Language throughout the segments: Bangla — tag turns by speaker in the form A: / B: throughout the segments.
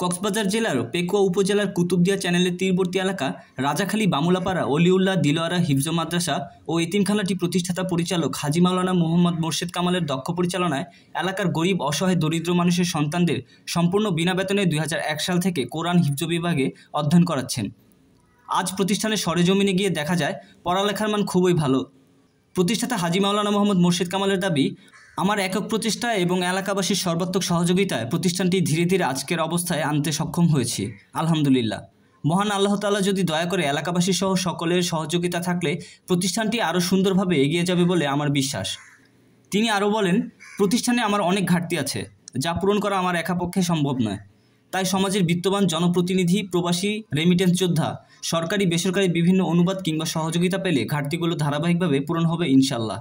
A: কক্সবাজার জেলার পেকুয়া উপজেলার কুতুবদিয়া চ্যানেলের তীরবর্তী এলাকা রাজাখালী বামুলাপাড়া অলিউল্লাহ দিলওয়ারা হিফজ মাদ্রাসা ও এতিমখানাটি প্রতিষ্ঠাতা পরিচালক হাজী মাওলানা মোহাম্মদ মোর্শেদ কামালের দক্ষ পরিচালনায় এলাকার গরিব অসহায় দরিদ্র মানুষের সন্তানদের সম্পূর্ণ বিনা বেতনে 2001 সাল থেকে কোরআন হিফজ বিভাগে অধ্যয়ন করাচ্ছেন। আজ প্রতিষ্ঠানের সরেজমিনে গিয়ে দেখা যায় পড়ালেখার মান খুবই ভালো। প্রতিষ্ঠাতা হাজী মাওলানা মোহাম্মদ মোর্শেদ কামালের দাবি, আমার একক প্রচেষ্টা এবং এলাকাবাসীর সর্বাত্মক সহযোগিতায় প্রতিষ্ঠানটি ধীরে ধীরে আজকের অবস্থায় আনতে সক্ষম হয়েছি। আলহামদুলিল্লাহ। মহান আল্লাহ তাআলা যদি দয়া করে এলাকাবাসী সহ সকলের সহযোগিতা থাকলে প্রতিষ্ঠানটি আরও সুন্দরভাবে এগিয়ে যাবে বলে আমার বিশ্বাস। তিনি আরও বলেন, প্রতিষ্ঠানে আমার অনেক ঘাটতি আছে, যা পূরণ করা আমার একা পক্ষে সম্ভব নয়। তাই সমাজের বিত্তবান জনপ্রতিনিধি, প্রবাসী, রেমিটেন্স যোদ্ধা, সরকারি বেসরকারি বিভিন্ন অনুবাদ কিংবা সহযোগিতা পেলে ঘাটতিগুলো ধারাবাহিকভাবে পূরণ হবে ইনশাআল্লাহ।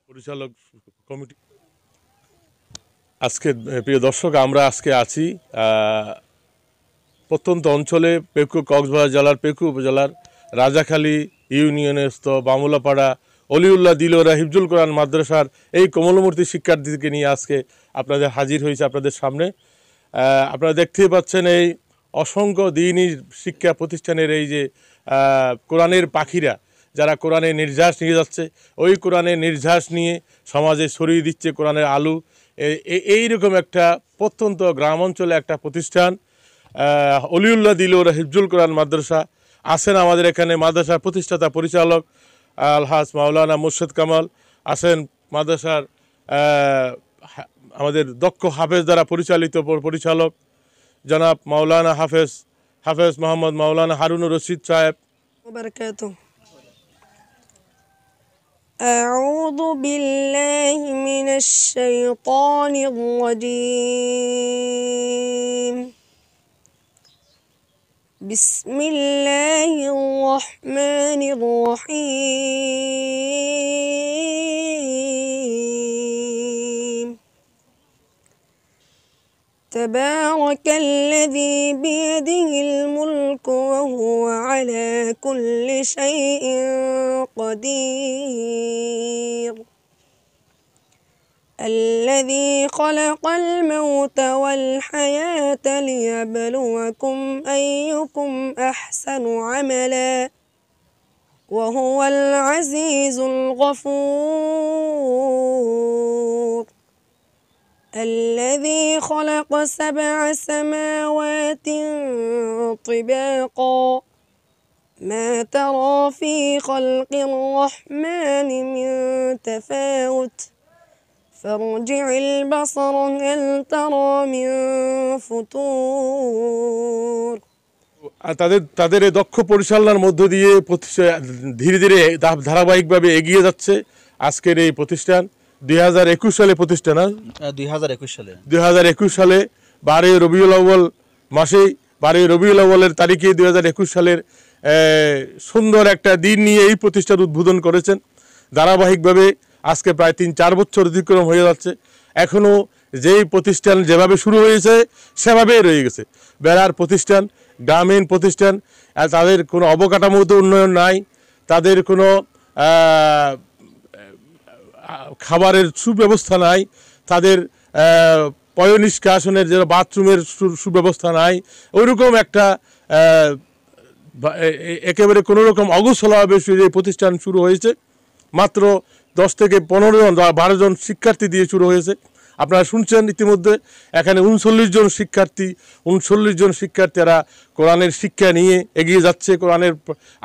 B: পরিচালক কমিটি আজকে প্রিয় দর্শক, আমরা আজকে আছি প্রত্যন্ত অঞ্চলে কক্সবাজার জেলার পেকু উপজেলার রাজাখালী ইউনিয়নস্থ বামুলাপাড়া অলিউল্লাহ দিলওয়ারা হিফজুল কোরআন মাদ্রাসার এই কমলমূর্তি শিক্ষার্থীদেরকে নিয়ে আজকে আপনাদের হাজির হয়েছে আপনাদের সামনে। আপনারা দেখতেই পাচ্ছেন এই অসংখ্য দিনী শিক্ষা প্রতিষ্ঠানের এই যে কোরআনের পাখিরা যারা কোরআনের নির্যাস নিয়ে যাচ্ছে, ওই কোরআনের নির্যাস নিয়ে সমাজে ছড়িয়ে দিচ্ছে কোরআনের আলো। এইরকম একটা প্রত্যন্ত গ্রাম অঞ্চলে একটা প্রতিষ্ঠান অলিউল্লাহ দিলওয়ারা হিফজুল কোরআন মাদ্রাসা আছেন আমাদের এখানে। মাদ্রাসার প্রতিষ্ঠাতা পরিচালক আলহাজ মাওলানা মোর্শেদ কামাল আছেন, মাদ্রাসার আমাদের দক্ষ হাফেজ দ্বারা পরিচালিত পরিচালক জনাব মাওলানা হাফেজ মোহাম্মদ মাওলানা হারুনুর রশিদ সাহেব।
C: أعوذ بالله من الشيطان الرجيم. بسم الله الرحمن الرحيم. تبارك الذي بيده الملك وهو على كل شيء قدير. الذي خلق الموت والحياة ليبلوكم أيكم أحسن عملا وهو العزيز الغفور. الذي خلق 7 سماوات طباقا ما ترى في خلق الرحمن من تفاوت فارجع البصر هل ترى من فطور.
B: তাদের এই দক্ষ পরিচালনার মধ্য দিয়ে ধীরে ধীরে ধারাবাহিকভাবে এগিয়ে যাচ্ছে আজকের এই প্রতিষ্ঠান। 2021 সালে প্রতিষ্ঠান, 2021 সালে 12 রবিউল আউয়াল মাসে 12 রবিউল আউয়ালের তারিখে 2021 সালের সুন্দর একটা দিন নিয়ে এই প্রতিষ্ঠান উদ্বোধন করেছেন। ধারাবাহিকভাবে আজকে প্রায় 3-4 বছর অতিক্রম হয়ে যাচ্ছে। এখনও যেই প্রতিষ্ঠান যেভাবে শুরু হয়েছে সেভাবেই রয়ে গেছে। বেড়ার প্রতিষ্ঠান, গ্রামীণ প্রতিষ্ঠান, তাদের কোনো অবকাঠামোগত উন্নয়ন নাই, তাদের কোনো খাবারের সুব্যবস্থা নাই, তাদের পয়ঃনিষ্কাশনের যে বাথরুমের সুব্যবস্থা নাই। ওইরকম একটা একেবারে কোনো রকম অগোছালোভাবে এই প্রতিষ্ঠান শুরু হয়েছে। মাত্র 10 থেকে 15 জন 12 জন শিক্ষার্থী দিয়ে শুরু হয়েছে। আপনারা শুনছেন ইতিমধ্যে এখানে 39 জন শিক্ষার্থীরা কোরআনের শিক্ষা নিয়ে এগিয়ে যাচ্ছে, কোরআনের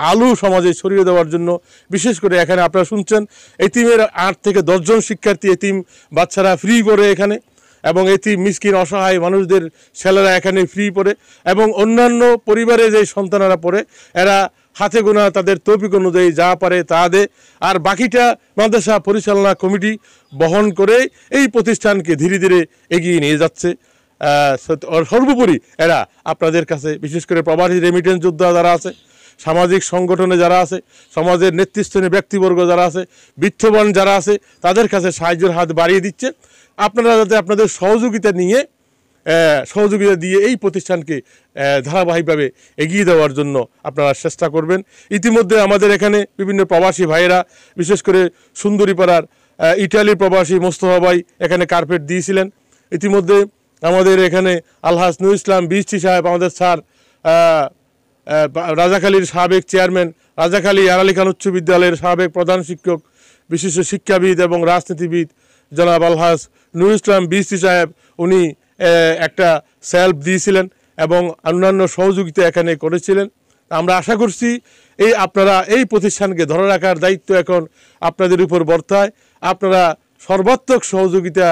B: আলো সমাজে ছড়িয়ে দেওয়ার জন্য। বিশেষ করে এখানে আপনারা শুনছেন এতিমের 8 থেকে 10 জন শিক্ষার্থী, এতিম বাচ্চারা ফ্রি পড়ে এখানে, এবং এতিম মিসকিন অসহায় মানুষদের ছেলেরা এখানে ফ্রি পড়ে, এবং অন্যান্য পরিবারে যে সন্তানেরা পড়ে এরা হাতে গোনা তাদের তৌফিক অনুযায়ী যা পারে তা দেয়, আর বাকিটা মাদ্রাসা পরিচালনা কমিটি বহন করে এই প্রতিষ্ঠানকে ধীরে ধীরে এগিয়ে নিয়ে যাচ্ছে। সর্বোপরি এরা আপনাদের কাছে, বিশেষ করে প্রবাসী রেমিটেন্স যোদ্ধা যারা আছে সামাজিক সংগঠনে যারা আছে, সমাজের নেতৃস্থানীয় ব্যক্তিবর্গ যারা আছে, বিত্তবান যারা আছে, তাদের কাছে সাহায্যের হাত বাড়িয়ে দিচ্ছে। আপনারা যাতে আপনাদের সহযোগিতা দিয়ে এই প্রতিষ্ঠানকে ধারাবাহিকভাবে এগিয়ে দেওয়ার জন্য আপনারা চেষ্টা করবেন। ইতিমধ্যে আমাদের এখানে বিভিন্ন প্রবাসী ভাইয়েরা, বিশেষ করে সুন্দরীপাড়ার ইটালির প্রবাসী মোস্তফা ভাই এখানে কার্পেট দিয়েছিলেন। ইতিমধ্যে আমাদের এখানে আলহাজ নুরুল ইসলাম বিএসটি সাহেব, আমাদের স্যার রাজাখালীর সাবেক চেয়ারম্যান, রাজাখালী আলী খান উচ্চ বিদ্যালয়ের সাবেক প্রধান শিক্ষক, বিশিষ্ট শিক্ষাবিদ এবং রাজনীতিবিদ জনাব আলহাজ নুরুল ইসলাম বিএসটি সাহেব, উনি একটা সেলফ দিয়েছিলেন এবং অন্যান্য সহযোগিতা এখানে করেছিলেন। আমরা আশা করছি আপনারা এই প্রতিষ্ঠানকে ধরে রাখার দায়িত্ব এখন আপনাদের উপর বর্তায়। আপনারা সর্বাত্মক সহযোগিতা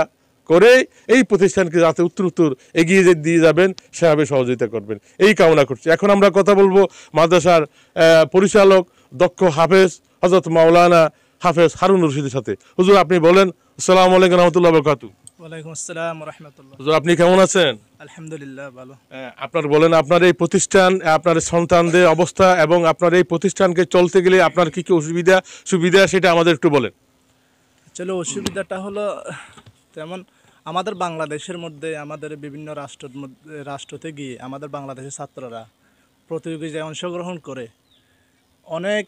B: করে এই প্রতিষ্ঠানকে যাতে উত্তর এগিয়ে দিয়ে যাবেন সেভাবে সহযোগিতা করবেন, এই কামনা করছি। এখন আমরা কথা বলবো মাদ্রাসার পরিচালক দক্ষ হাফেজ হযরত মাওলানা হাফেজ হারুন রশিদের সাথে। হুজুর, আপনি বলেন। আসসালামু আলাইকুম রাহমাতুল্লাহি ওয়া বারাকাতুহু।
D: ওয়ালাইকুম আসসালাম ওয়া রাহমাতুল্লাহ।
B: হুজুর, আপনি কেমন আছেন?
D: আলহামদুলিল্লাহ, ভালো।
B: আপনার বলেন, আপনার এই প্রতিষ্ঠান, আপনার সন্তানদের অবস্থা এবং আপনার এই প্রতিষ্ঠানকে চলতে গেলে আপনার কি কি সুবিধা সেটা আমাদের একটু বলেন।
D: চলো, অসুবিধাটা হলো তেমন আমাদের বাংলাদেশের মধ্যে আমাদের বিভিন্ন রাষ্ট্রতে গিয়ে আমাদের বাংলাদেশের ছাত্ররা প্রতিযোগিতায় অংশগ্রহণ করে অনেক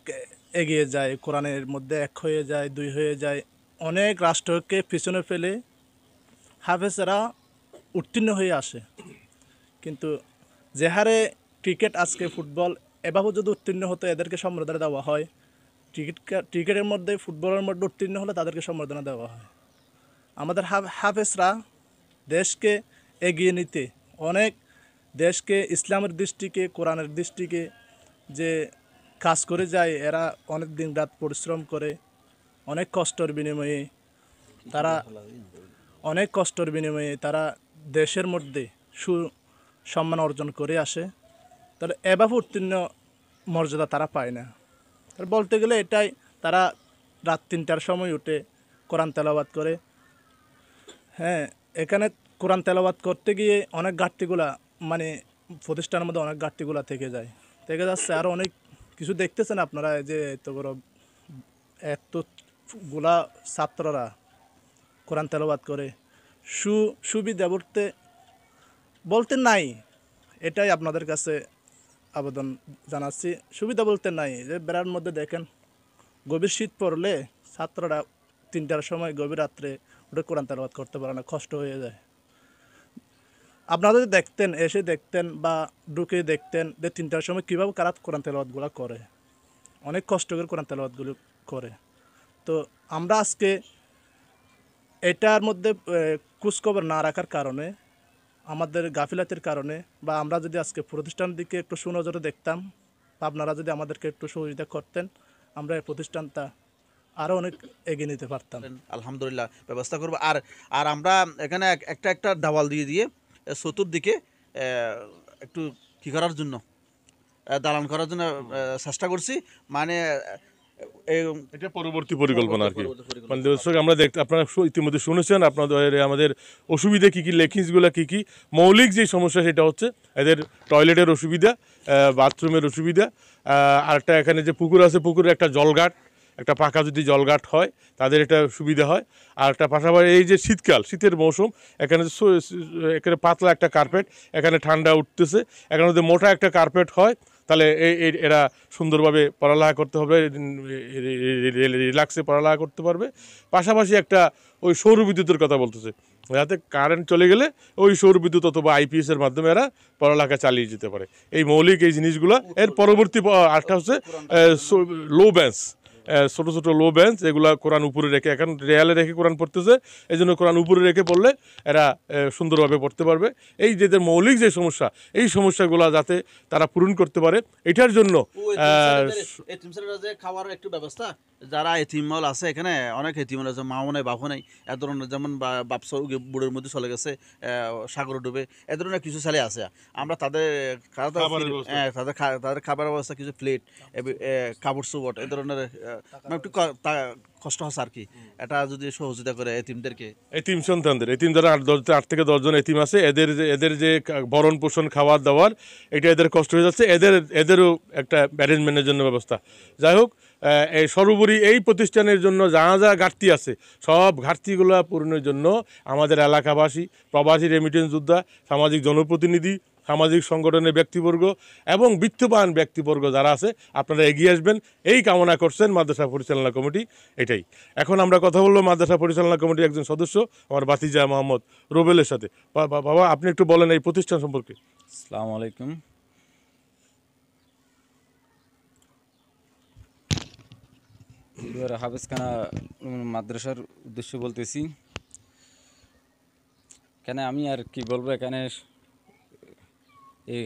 D: এগিয়ে যায়, কোরআনের মধ্যে 1 হয়ে যায়, 2 হয়ে যায়, অনেক রাষ্ট্রকে পিছনে ফেলে হাফেজরা উত্তীর্ণ হয়ে আসে। কিন্তু যে হারে ক্রিকেট, আজকে ফুটবল, এভাবে যদি উত্তীর্ণ হতো এদেরকে সম্বর্ধনা দেওয়া হয়, ক্রিকেটের মধ্যে ফুটবলের মধ্যে উত্তীর্ণ হলে তাদেরকে সম্বর্ধনা দেওয়া হয়। আমাদের হাফেজরা দেশকে এগিয়ে নিতে অনেক, দেশকে ইসলামের দৃষ্টিকে, কোরআনের দৃষ্টিকে যে কাজ করে যায়, এরা অনেক দিন রাত পরিশ্রম করে অনেক কষ্টের বিনিময়ে তারা দেশের মধ্যে সুসম্মান অর্জন করে আসে। তাহলে এভাবে উত্তীর্ণ মর্যাদা তারা পায় না। তাহলে বলতে গেলে এটাই, তারা রাত 3টার সময় উঠে কোরআন তেলাওয়াত করে। হ্যাঁ, এখানে কোরআন তেলাওয়াত করতে গিয়ে অনেক ঘাটতিগুলা, মানে প্রতিষ্ঠানের মধ্যে অনেক ঘাটতিগুলা থেকে যাচ্ছে। আরও অনেক কিছু দেখতেছেন আপনারা, যে এতগুলা ছাত্ররা কোরআন তেলাওয়াত করে সুবিধা বলতে নাই। এটাই আপনাদের কাছে আবেদন জানাচ্ছি, সুবিধা বলতে নাই। যে বেড়ার মধ্যে দেখেন, গভীর শীত পড়লে ছাত্ররা 3টার সময় গভীর রাত্রে ওটা কোরআন তেলাওয়াত করতে পারে না, কষ্ট হয়ে যায়। আপনারা যদি এসে দেখতেন বা ঢুকে দেখতেন যে 3টার সময় কীভাবে কারা কোরআন তেলাওয়াতগুলো করে, অনেক কষ্ট করে কোরআন তেলাওয়াতগুলো করে। তো আমরা আজকে এটার মধ্যে খোঁজখবর না রাখার কারণে, আমাদের গাফিলাতের কারণে, বা আমরা যদি আজকে প্রতিষ্ঠানের দিকে একটু সুনজরে দেখতাম, বা আপনারা যদি আমাদেরকে একটু সহযোগিতা করতেন, আমরা এই প্রতিষ্ঠানটা আরও অনেক এগিয়ে নিতে পারতাম।
E: আলহামদুলিল্লাহ, ব্যবস্থা করবো। আর আমরা এখানে একটা দেওয়াল দিয়ে চতুর্দিকে একটু কী করার জন্য, দালান করার জন্য চেষ্টা করছি। মানে
B: এটা পরবর্তী পরিকল্পনা আর কি। মানে দর্শক, আপনারা ইতিমধ্যে শুনেছেন আপনাদের আমাদের অসুবিধা কী কী, লেকিংসগুলো কী কী। মৌলিক যে সমস্যা সেটা হচ্ছে এদের টয়লেটের অসুবিধা, বাথরুমের অসুবিধা। আরেকটা এখানে যে পুকুর আছে, পুকুরের একটা জলঘাট, একটা পাকা যদি জলঘাট হয় তাদের এটা সুবিধা হয়। আর একটা পাশাপাশি এই যে শীতের মৌসুম, এখানে পাতলা একটা কার্পেট, এখানে ঠান্ডা উঠতেছে, এখানে যদি মোটা একটা কার্পেট হয় তাহলে এরা সুন্দরভাবে পড়ালেখা করতে হবে, রিল্যাক্সে পড়ালেখা করতে পারবে। পাশাপাশি একটা ওই সৌর বিদ্যুতের কথা বলতেছে, যাতে কারেন্ট চলে গেলে ওই সৌর বিদ্যুৎ অথবা আইপিএসের মাধ্যমে এরা পড়ালেখা চালিয়ে যেতে পারে। এই মৌলিক এই জিনিসগুলো। এর পরবর্তী আরটা হচ্ছে লো বেঞ্চ, ছোটো ছোটো লো বেঞ্চ, এগুলো কোরআন উপরে রেখে, এখন রেয়ালে রেখে কোরআন পড়তেছে, এই জন্য কোরআন উপরে রেখে পড়লে এরা সুন্দরভাবে পড়তে পারবে। এই যে মৌলিক যে সমস্যা, এই সমস্যাগুলো যাতে তারা পূরণ করতে পারে, এটার জন্য
E: খাওয়ার একটু ব্যবস্থা, যারা এতিমল আছে এখানে, অনেক এতিমল আছে, মাও নেই বাপও নেই, এ ধরনের, যেমন বাপস বুড়ের মধ্যে চলে গেছে, সাগর ডুবে, এ ধরনের কিছু ছেলে আছে। আমরা তাদের খাবার ব্যবস্থা, কিছু প্লেট, কাপড় চোপড়, এ ধরনের একটু কষ্ট হচ্ছে আর কি, এটা যদি সহযোগিতা করে এতিমদেরকে।
B: এতিম সন্তানদের, এতিম যারা 8 থেকে 10 জন এতিম আছে, এদের যে ভরণ পোষণ খাওয়ার দাওয়ার এটা এদের কষ্ট হয়ে যাচ্ছে, এদেরও একটা অ্যারেঞ্জমেন্টের জন্য ব্যবস্থা। যাই হোক, এই সর্বোপরি এই প্রতিষ্ঠানের জন্য যা যা ঘাটতি আছে সব ঘাটতিগুলো পূরণের জন্য আমাদের এলাকাবাসী, প্রবাসী রেমিটেন্স যোদ্ধা, সামাজিক জনপ্রতিনিধি, সামাজিক সংগঠনের ব্যক্তিবর্গ এবং বিত্তবান ব্যক্তিবর্গ যারা আছে আপনারা এগিয়ে আসবেন, এই কামনা করছেন মাদ্রাসা পরিচালনা কমিটি। এটাই। এখন আমরা কথা বলবো মাদ্রাসা পরিচালনা কমিটির একজন সদস্য আমার ভাতিজা মোহাম্মদ রুবেলের সাথে। বাবা, আপনি একটু বলেন এই প্রতিষ্ঠান সম্পর্কে।
F: আসসালামু আলাইকুম। হাফেজখানা মাদ্রাসার উদ্দেশ্য বলতেছি। কেন আমি আর কি বলবো, এখানে এই